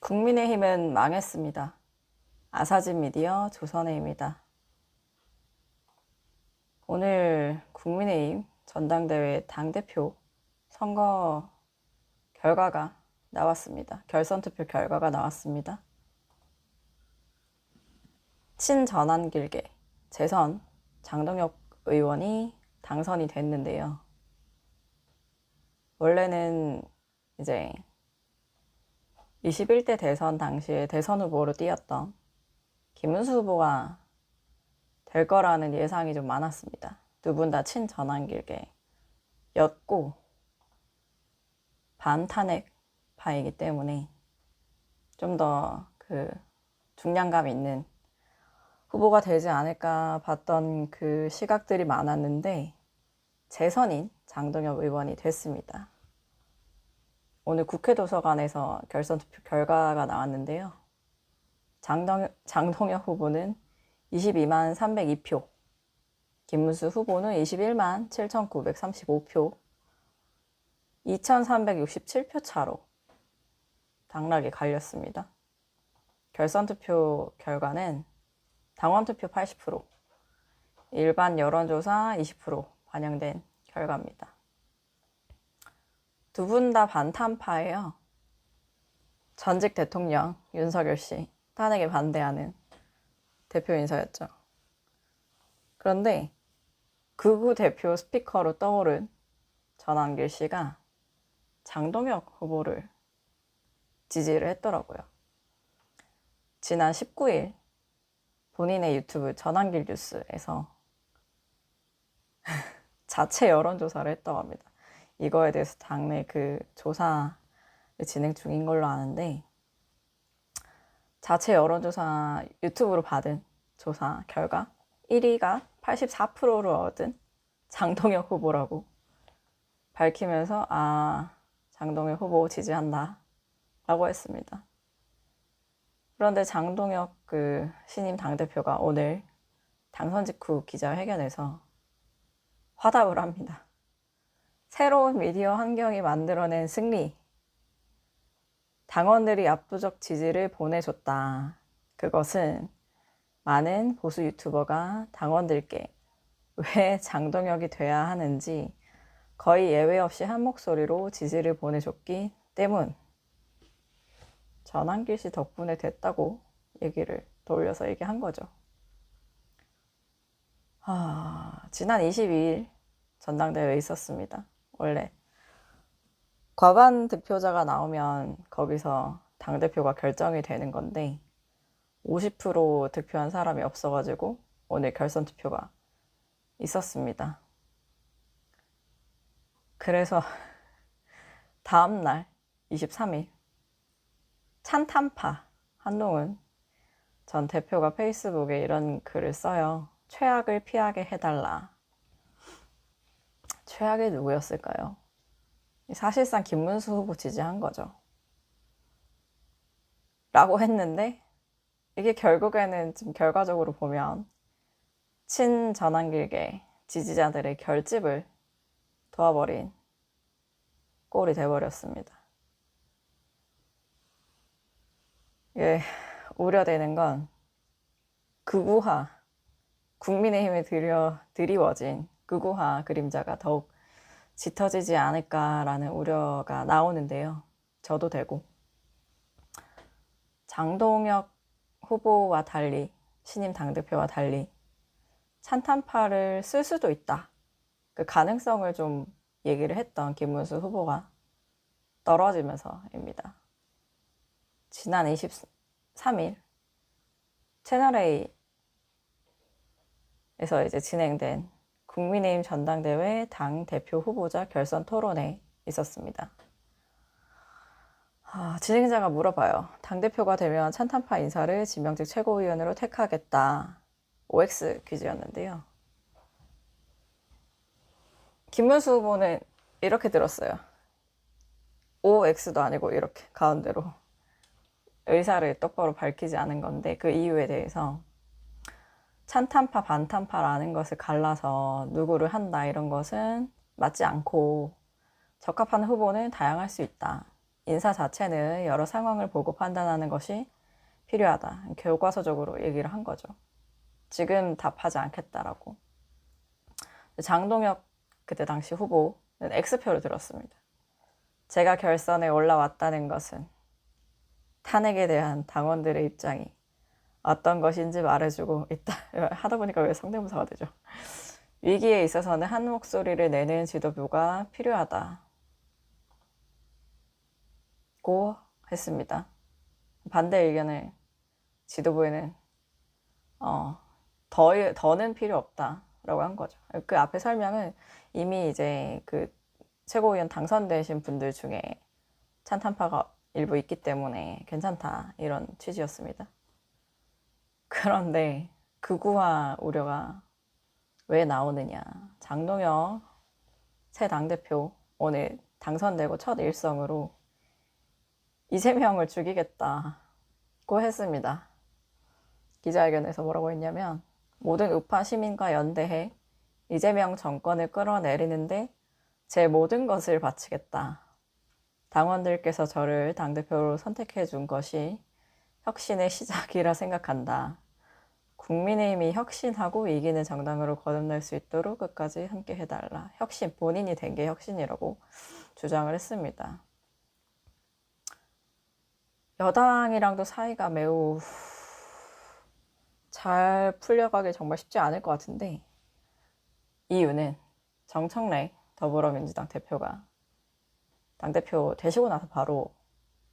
국민의힘은 망했습니다. 아사진 미디어 조선혜입니다. 오늘 국민의힘 전당대회 당대표 선거 결과가 나왔습니다. 결선 투표 결과가 나왔습니다. 친전환길게 재선 장동혁 의원이 당선이 됐는데요. 원래는 이제 21대 대선 당시에 대선 후보로 뛰었던 김문수 후보가 될 거라는 예상이 좀 많았습니다. 두 분 다 친전환길게였고 반탄핵파이기 때문에 좀 더 그 중량감 있는 후보가 되지 않을까 봤던 그 시각들이 많았는데 재선인 장동혁 의원이 됐습니다. 오늘 국회 도서관에서 결선 투표 결과가 나왔는데요. 장동혁 후보는 22만 302표, 김문수 후보는 21만 7,935표, 2,367표 차로 당락이 갈렸습니다. 결선 투표 결과는 당원 투표 80%, 일반 여론조사 20% 반영된 결과입니다. 두 분 다 반탄파예요. 전직 대통령 윤석열 씨 탄핵에 반대하는 대표 인사였죠. 그런데 극우 대표 스피커로 떠오른 전환길 씨가 장동혁 후보를 지지를 했더라고요. 지난 19일 본인의 유튜브 전환길 뉴스에서 자체 여론조사를 했다고 합니다. 이거에 대해서 당내 그 조사 진행 중인 걸로 아는데 자체 여론조사 유튜브로 받은 조사 결과 1위가 84%를 얻은 장동혁 후보라고 밝히면서 장동혁 후보 지지한다 라고 했습니다. 그런데 장동혁 그 신임 당대표가 오늘 당선 직후 기자회견에서 화답을 합니다. 새로운 미디어 환경이 만들어낸 승리. 당원들이 압도적 지지를 보내줬다. 그것은 많은 보수 유튜버가 당원들께 왜 장동혁이 돼야 하는지 거의 예외 없이 한 목소리로 지지를 보내줬기 때문. 전환길 씨 덕분에 됐다고 얘기를 돌려서 얘기한 거죠. 지난 22일 전당대회에 있었습니다. 원래 과반 득표자가 나오면 거기서 당대표가 결정이 되는 건데 50% 득표한 사람이 없어가지고 오늘 결선 투표가 있었습니다. 그래서 다음날 23일 찬탄파 한동훈 전 대표가 페이스북에 이런 글을 써요. 최악을 피하게 해달라. 최악이 누구였을까요? 사실상 김문수 후보 지지한 거죠. 라고 했는데 이게 결국에는 지금 결과적으로 보면 친전환길게 지지자들의 결집을 도와버린 꼴이 돼버렸습니다. 이게 우려되는 건 극우화, 국민의힘에 드리워진 극우화 그림자가 더욱 짙어지지 않을까라는 우려가 나오는데요. 저도 되고 장동혁 후보와 달리 신임 당대표와 달리 찬탄파를 쓸 수도 있다. 그 가능성을 좀 얘기를 했던 김문수 후보가 떨어지면서입니다. 지난 23일 채널A에서 이제 진행된 국민의힘 전당대회 당대표 후보자 결선 토론회 있었습니다. 진행자가 물어봐요. 당대표가 되면 찬탄파 인사를 지명직 최고위원으로 택하겠다. OX 퀴즈였는데요. 김문수 후보는 이렇게 들었어요. OX도 아니고 이렇게 가운데로 의사를 똑바로 밝히지 않은 건데 그 이유에 대해서 찬탄파, 반탄파라는 것을 갈라서 누구를 한다 이런 것은 맞지 않고 적합한 후보는 다양할 수 있다. 인사 자체는 여러 상황을 보고 판단하는 것이 필요하다. 교과서적으로 얘기를 한 거죠. 지금 답하지 않겠다라고. 장동혁 그때 당시 후보는 X표를 들었습니다. 제가 결선에 올라왔다는 것은 탄핵에 대한 당원들의 입장이 어떤 것인지 말해주고 있다. 하다 보니까 왜 성대모사가 되죠? 위기에 있어서는 한 목소리를 내는 지도부가 필요하다고 했습니다. 반대 의견을 지도부에는 더는 필요 없다라고 한 거죠. 그 앞에 설명은 이미 이제 그 최고위원 당선되신 분들 중에 찬탄파가 일부 있기 때문에 괜찮다 이런 취지였습니다. 그런데 극우화 우려가 왜 나오느냐. 장동혁 새 당대표 오늘 당선되고 첫 일성으로 이재명을 죽이겠다고 했습니다. 기자회견에서 뭐라고 했냐면 모든 우파 시민과 연대해 이재명 정권을 끌어내리는데 제 모든 것을 바치겠다. 당원들께서 저를 당대표로 선택해 준 것이 혁신의 시작이라 생각한다. 국민의힘이 혁신하고 이기는 정당으로 거듭날 수 있도록 끝까지 함께 해달라. 혁신, 본인이 된 게 혁신이라고 주장을 했습니다. 여당이랑도 사이가 매우 잘 풀려가기 정말 쉽지 않을 것 같은데 이유는 정청래 더불어민주당 대표가 당대표 되시고 나서 바로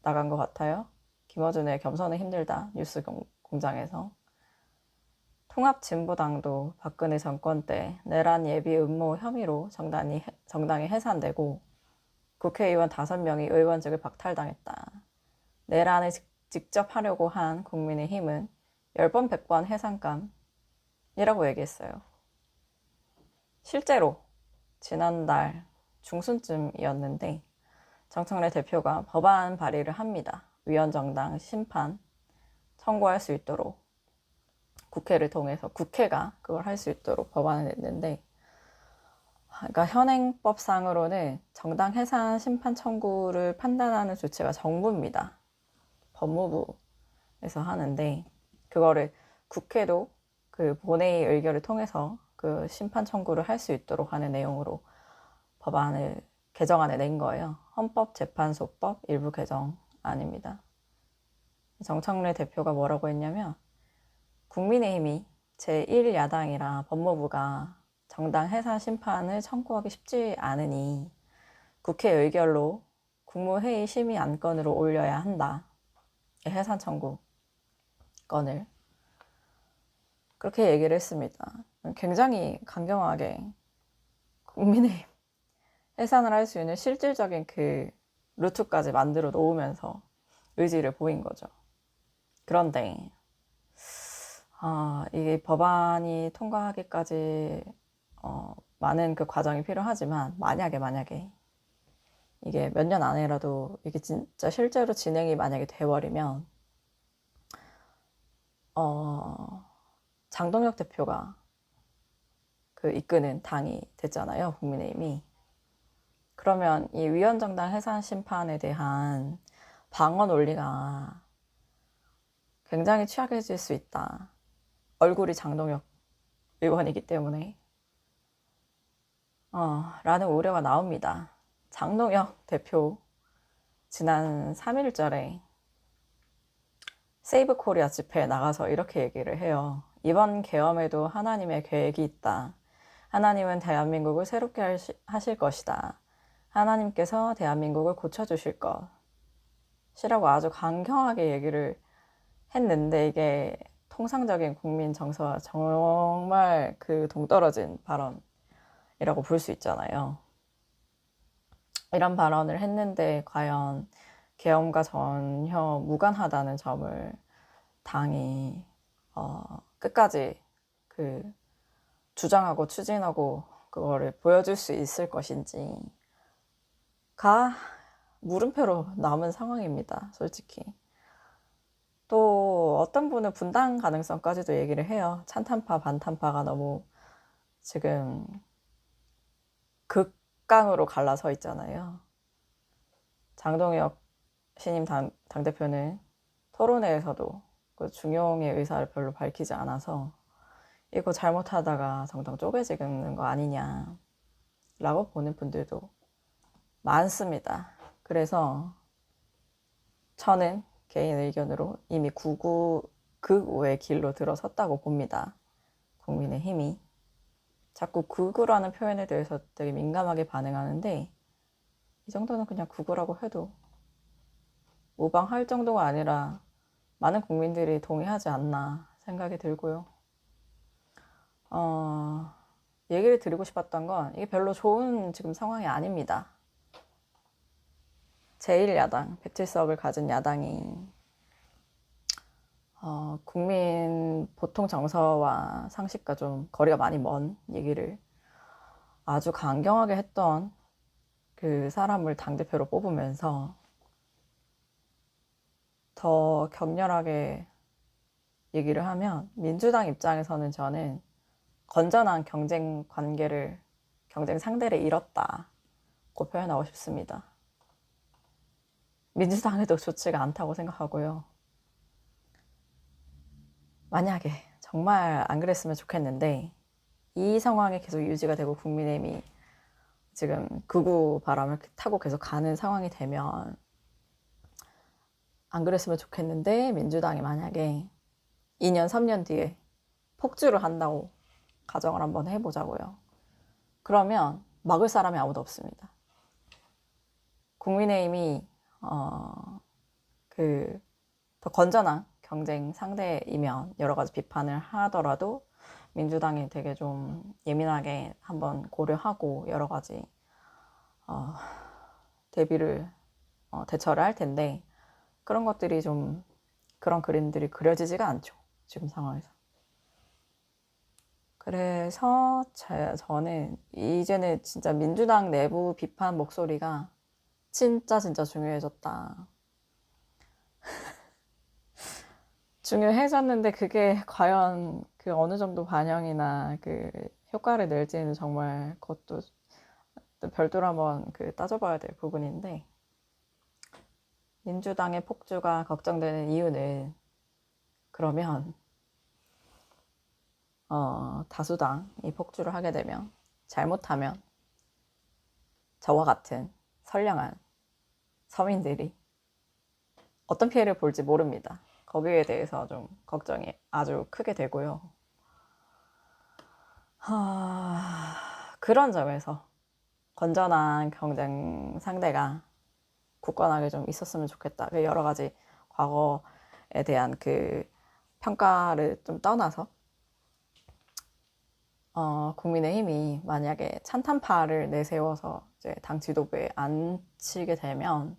나간 것 같아요. 김어준의 겸손은 힘들다 뉴스 공장에서. 통합진보당도 박근혜 정권 때 내란 예비 음모 혐의로 정당이 해산되고 국회의원 5명이 의원직을 박탈당했다. 내란을 직접 하려고 한 국민의힘은 10번 100번 해산감이라고 얘기했어요. 실제로 지난달 중순쯤이었는데 정청래 대표가 법안 발의를 합니다. 위헌정당 심판 청구할 수 있도록 국회를 통해서 국회가 그걸 할 수 있도록 법안을 냈는데 그러니까 현행법상으로는 정당 해산 심판 청구를 판단하는 주체가 정부입니다. 법무부에서 하는데 그거를 국회도 그 본회의 의결을 통해서 그 심판 청구를 할 수 있도록 하는 내용으로 법안을 개정안에 낸 거예요. 헌법재판소법 일부 개정안입니다. 정청래 대표가 뭐라고 했냐면 국민의힘이 제1야당이라 법무부가 정당 해산 심판을 청구하기 쉽지 않으니 국회 의결로 국무회의 심의 안건으로 올려야 한다. 해산 청구 건을 그렇게 얘기를 했습니다. 굉장히 강경하게 국민의힘 해산을 할 수 있는 실질적인 그 루트까지 만들어 놓으면서 의지를 보인 거죠. 그런데 이게 법안이 통과하기까지 많은 그 과정이 필요하지만 만약에 이게 몇 년 안에라도 이게 진짜 실제로 진행이 만약에 돼버리면 장동혁 대표가 그 이끄는 당이 됐잖아요. 국민의힘이. 그러면 이 위헌정당 해산 심판에 대한 방어 논리가 굉장히 취약해질 수 있다. 얼굴이 장동혁 의원이기 때문에 라는 우려가 나옵니다. 장동혁 대표 지난 3일절에 세이브 코리아 집회에 나가서 이렇게 얘기를 해요. 이번 계엄에도 하나님의 계획이 있다. 하나님은 대한민국을 새롭게 하실 것이다. 하나님께서 대한민국을 고쳐주실 것이라고 아주 강경하게 얘기를 했는데 이게 통상적인 국민 정서와 정말 그 동떨어진 발언이라고 볼 수 있잖아요. 이런 발언을 했는데 과연 계엄과 전혀 무관하다는 점을 당이 끝까지 그 주장하고 추진하고 그거를 보여줄 수 있을 것인지가 물음표로 남은 상황입니다. 솔직히. 또 어떤 분은 분당 가능성까지도 얘기를 해요. 찬탄파, 반탄파가 너무 지금 극강으로 갈라서 있잖아요. 장동혁 신임 당대표는 토론회에서도 그 중용의 의사를 별로 밝히지 않아서 이거 잘못하다가 정당 쪼개지는 거 아니냐 라고 보는 분들도 많습니다. 그래서 저는 개인 의견으로 이미 극우의 길로 들어섰다고 봅니다. 국민의힘이 자꾸 극우라는 표현에 대해서 되게 민감하게 반응하는데 이 정도는 그냥 극우라고 해도 무방할 정도가 아니라 많은 국민들이 동의하지 않나 생각이 들고요. 얘기를 드리고 싶었던 건 이게 별로 좋은 지금 상황이 아닙니다. 제1야당, 107석을 가진 야당이 국민 보통 정서와 상식과 좀 거리가 많이 먼 얘기를 아주 강경하게 했던 그 사람을 당대표로 뽑으면서 더 격렬하게 얘기를 하면 민주당 입장에서는 저는 건전한 경쟁 상대를 잃었다고 표현하고 싶습니다. 민주당에도 좋지가 않다고 생각하고요. 만약에 정말 안 그랬으면 좋겠는데 이 상황이 계속 유지가 되고 국민의힘이 지금 극우 바람을 타고 계속 가는 상황이 되면 안 그랬으면 좋겠는데 민주당이 만약에 2년, 3년 뒤에 폭주를 한다고 가정을 한번 해보자고요. 그러면 막을 사람이 아무도 없습니다. 국민의힘이 더 건전한 경쟁 상대이면 여러 가지 비판을 하더라도 민주당이 되게 좀 예민하게 한번 고려하고 여러 가지 대처를 할 텐데 그런 것들이 좀 그런 그림들이 그려지지가 않죠. 지금 상황에서. 그래서 저는 이제는 진짜 민주당 내부 비판 목소리가 진짜 중요해졌다. 중요해졌는데 그게 과연 그 어느 정도 반영이나 그 효과를 낼지는 정말 그것도 별도로 한번 따져봐야 될 부분인데 민주당의 폭주가 걱정되는 이유는 그러면 다수당이 폭주를 하게 되면 잘못하면 저와 같은 선량한 서민들이 어떤 피해를 볼지 모릅니다. 거기에 대해서 좀 걱정이 아주 크게 되고요. 그런 점에서 건전한 경쟁 상대가 굳건하게 좀 있었으면 좋겠다. 여러 가지 과거에 대한 그 평가를 좀 떠나서 국민의힘이 만약에 찬탄파를 내세워서 이제 당 지도부에 앉히게 되면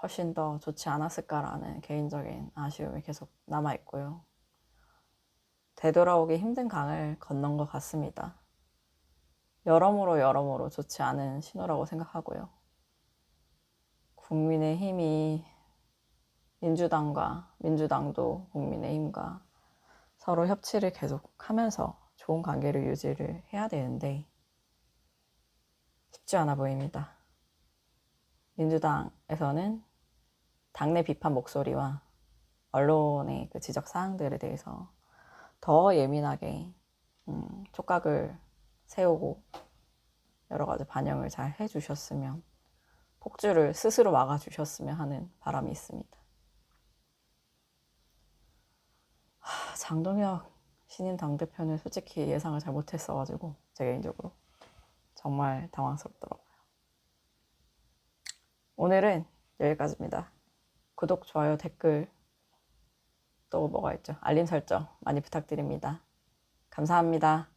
훨씬 더 좋지 않았을까라는 개인적인 아쉬움이 계속 남아있고요. 되돌아오기 힘든 강을 건넌 것 같습니다. 여러모로 좋지 않은 신호라고 생각하고요. 국민의힘이 민주당도 국민의힘과 서로 협치를 계속하면서 좋은 관계를 유지를 해야 되는데 쉽지 않아 보입니다. 민주당에서는 당내 비판 목소리와 언론의 그 지적 사항들에 대해서 더 예민하게 촉각을 세우고 여러 가지 반영을 잘 해주셨으면 폭주를 스스로 막아주셨으면 하는 바람이 있습니다. 장동혁 신임 당대표는 솔직히 예상을 잘 못했어가지고 제 개인적으로 정말 당황스럽더라고요. 오늘은 여기까지입니다. 구독, 좋아요, 댓글 또 뭐가 있죠? 알림 설정 많이 부탁드립니다. 감사합니다.